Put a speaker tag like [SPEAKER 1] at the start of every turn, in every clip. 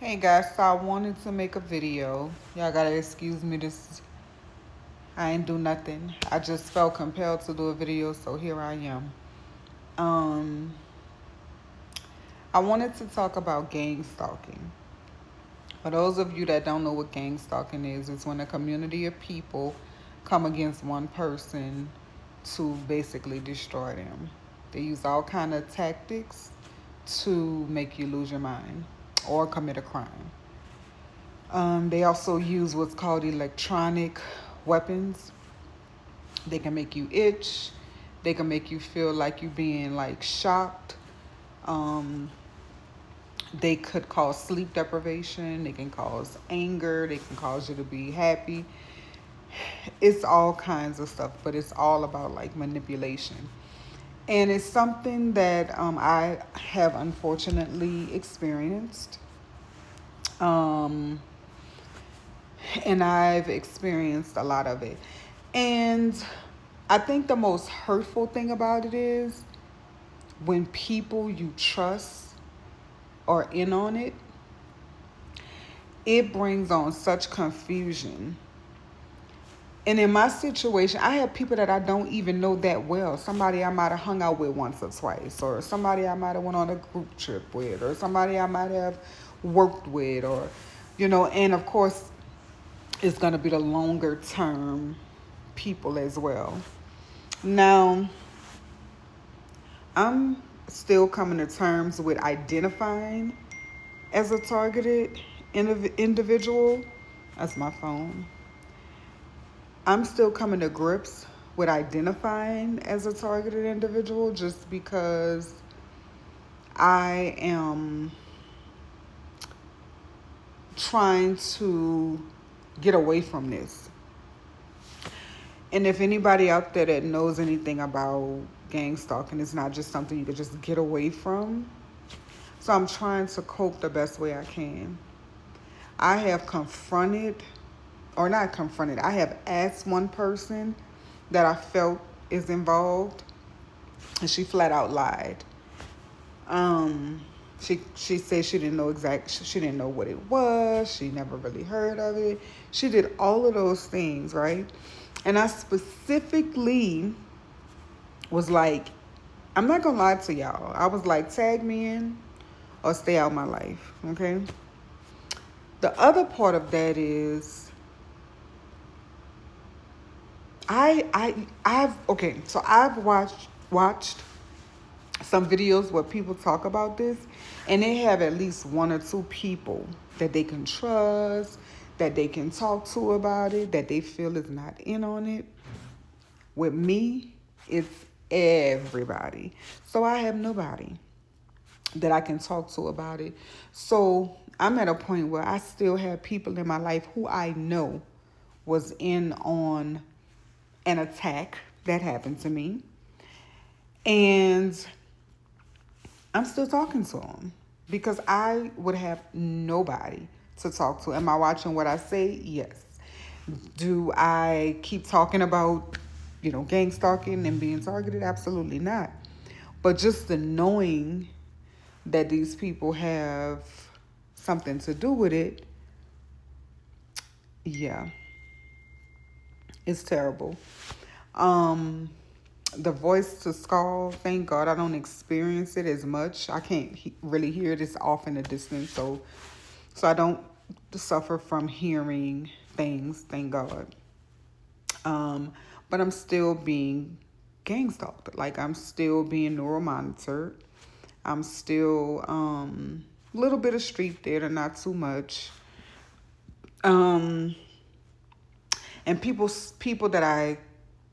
[SPEAKER 1] Hey guys, so I wanted to make a video. Y'all gotta excuse me, this I ain't do nothing. I just felt compelled to do a video, so here I am. Um I wanted to talk about gang stalking. For those of you that don't know what gang stalking is, it's when a community of people come against one person to basically destroy them. They use all kind of tactics to make you lose your mind or commit a crime. They also use what's called electronic weapons. They can make you itch. They can make you feel like you're being like shocked. Um, they could cause sleep deprivation. They can cause anger. They can cause you to be happy. It's all kinds of stuff, but it's all about like manipulation. And it's something that I have unfortunately experienced. Um, and I've experienced a lot of it. And I think the most hurtful thing about it is when people you trust are in on it, it brings on such confusion. And in my situation, I have people that I don't even know that well. Somebody I might have hung out with once or twice, or somebody I might have went on a group trip with, or somebody I might have worked with, or, and of course, it's going to be the longer term people as well. Now, I'm still coming to terms with identifying as a targeted individual. That's my phone. I'm still coming to grips with identifying as a targeted individual just because I am trying to get away from this. And if anybody out there that knows anything about gang stalking, it's not just something you could just get away from. So I'm trying to cope the best way I can. I have confronted, or not confronted, I have asked one person that I felt is involved, and she flat out lied. She said she didn't know she didn't know what it was. She never really heard of it. She did all of those things, right? And I specifically was like, I'm not gonna lie to y'all. I was like, tag me in or stay out my life, okay? The other part of that is I've watched some videos where people talk about this, and they have at least one or two people that they can trust, that they can talk to about it, that they feel is not in on it. With me, it's everybody. So I have nobody that I can talk to about it. So I'm at a point where I still have people in my life who I know was in on an attack that happened to me. And I'm still talking to them because I would have nobody to talk to. Am I watching what I say? Yes. Do I keep talking about, gang stalking and being targeted? Absolutely not. But just the knowing that these people have something to do with it, yeah, it's terrible. Um, the voice to skull, thank God I don't experience it as much. I can't really hear this off in the distance, so I don't suffer from hearing things, thank God. Um, but I'm still being gang stalked. Like, I'm still being neural monitored. I'm still a little bit of street theater, not too much. Um, and people that I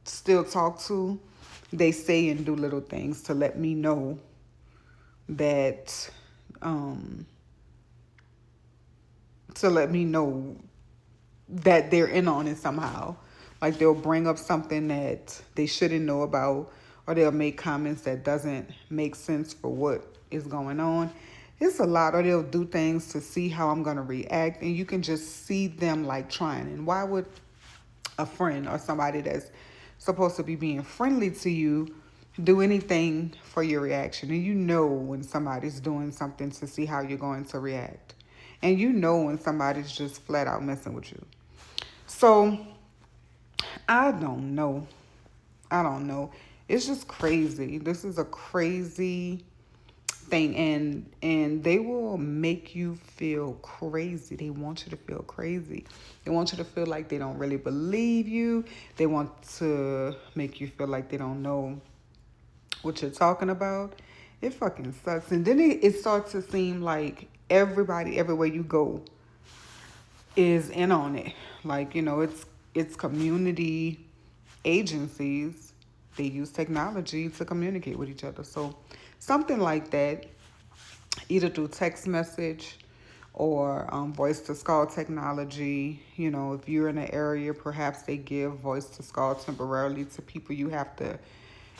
[SPEAKER 1] still talk to, they say and do little things to let me know that um, they're in on it somehow. Like, they'll bring up something that they shouldn't know about, or they'll make comments that doesn't make sense for what is going on. It's a lot. Or they'll do things to see how I'm going to react, and you can just see them like trying. And why would a friend or somebody that's supposed to be being friendly to you do anything for your reaction? And when somebody's doing something to see how you're going to react. And you know when somebody's just flat out messing with you. So I don't know. I don't know. It's just crazy. This is a crazy thing, and they will make you feel crazy. They want you to feel crazy. They want you to feel like they don't really believe you. They want to make you feel like they don't know what you're talking about. It fucking sucks. And then it starts to seem like everybody, everywhere you go, is in on it. Like, it's community agencies. They use technology to communicate with each other. So something like that, either through text message or voice to skull technology. If you're in an area, perhaps they give voice to skull temporarily to people you have to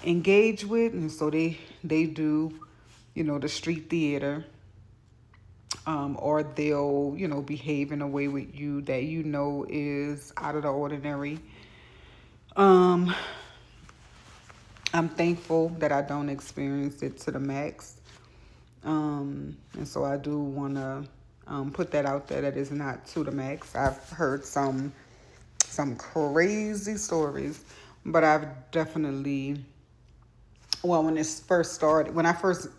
[SPEAKER 1] engage with, and so they do, the street theater, or they'll behave in a way with you that is out of the ordinary. Um, I'm thankful that I don't experience it to the max. And so I do want to put that out there that is not to the max. I've heard some crazy stories, but I've definitely, well, when this first started, when I first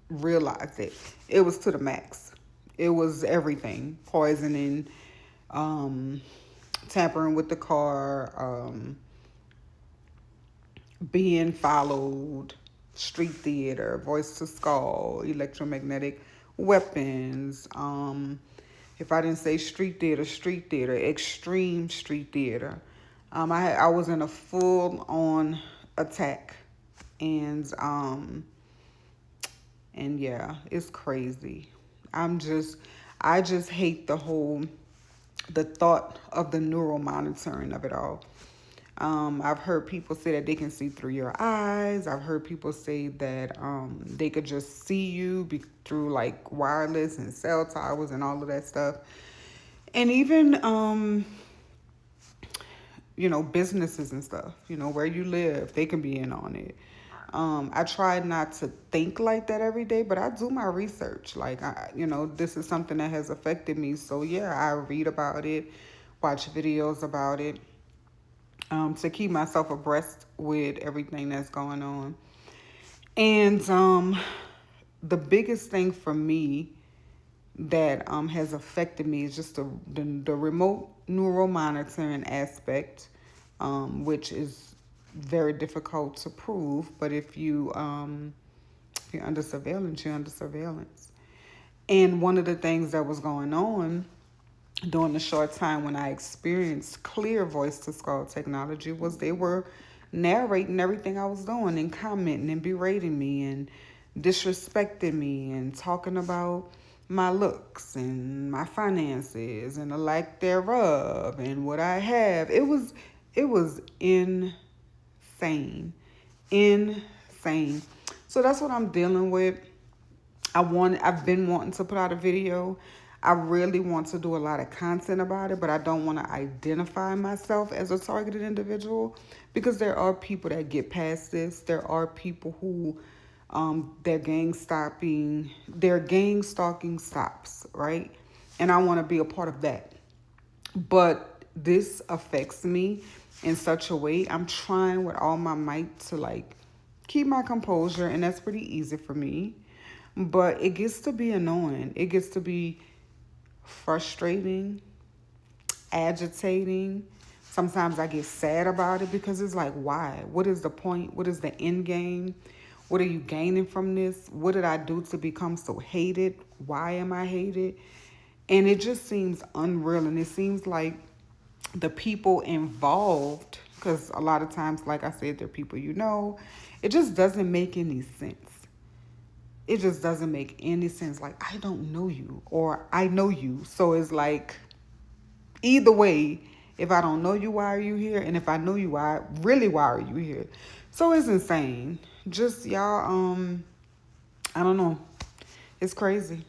[SPEAKER 1] realized it, it was to the max. It was everything: poisoning, tampering with the car, being followed, street theater, voice to skull, electromagnetic weapons. If I didn't say street theater, extreme street theater. I was in a full on attack, and yeah, it's crazy. I just hate the thought of the neural monitoring of it all. I've heard people say that they can see through your eyes. I've heard people say that they could just see you through like wireless and cell towers and all of that stuff. And even, businesses and stuff, where you live, they can be in on it. I try not to think like that every day, but I do my research. Like, this is something that has affected me. So, yeah, I read about it, watch videos about it, to keep myself abreast with everything that's going on. And the biggest thing for me that has affected me is just the remote neural monitoring aspect, which is very difficult to prove. But if you're under surveillance, you're under surveillance. And one of the things that was going on during the short time when I experienced clear voice to skull technology was they were narrating everything I was doing and commenting and berating me and disrespecting me and talking about my looks and my finances and the lack thereof and what I have. It was insane. Insane. So that's what I'm dealing with. I've been wanting to put out a video. I really want to do a lot of content about it, but I don't want to identify myself as a targeted individual because there are people that get past this. There are people who their gang stalking stops, right? And I want to be a part of that. But this affects me in such a way. I'm trying with all my might to like keep my composure, and that's pretty easy for me. But it gets to be annoying. It gets to be frustrating, agitating. Sometimes I get sad about it because it's like, why? What is the point? What is the end game? What are you gaining from this? What did I do to become so hated? Why am I hated? And it just seems unreal. And it seems like the people involved, because a lot of times, like I said, they're people it just doesn't make any sense. It just doesn't make any sense. Like, I don't know you or I know you. So it's like, either way, if I don't know you, why are you here? And if I know you, why are you here? So it's insane. Just y'all, I don't know. It's crazy.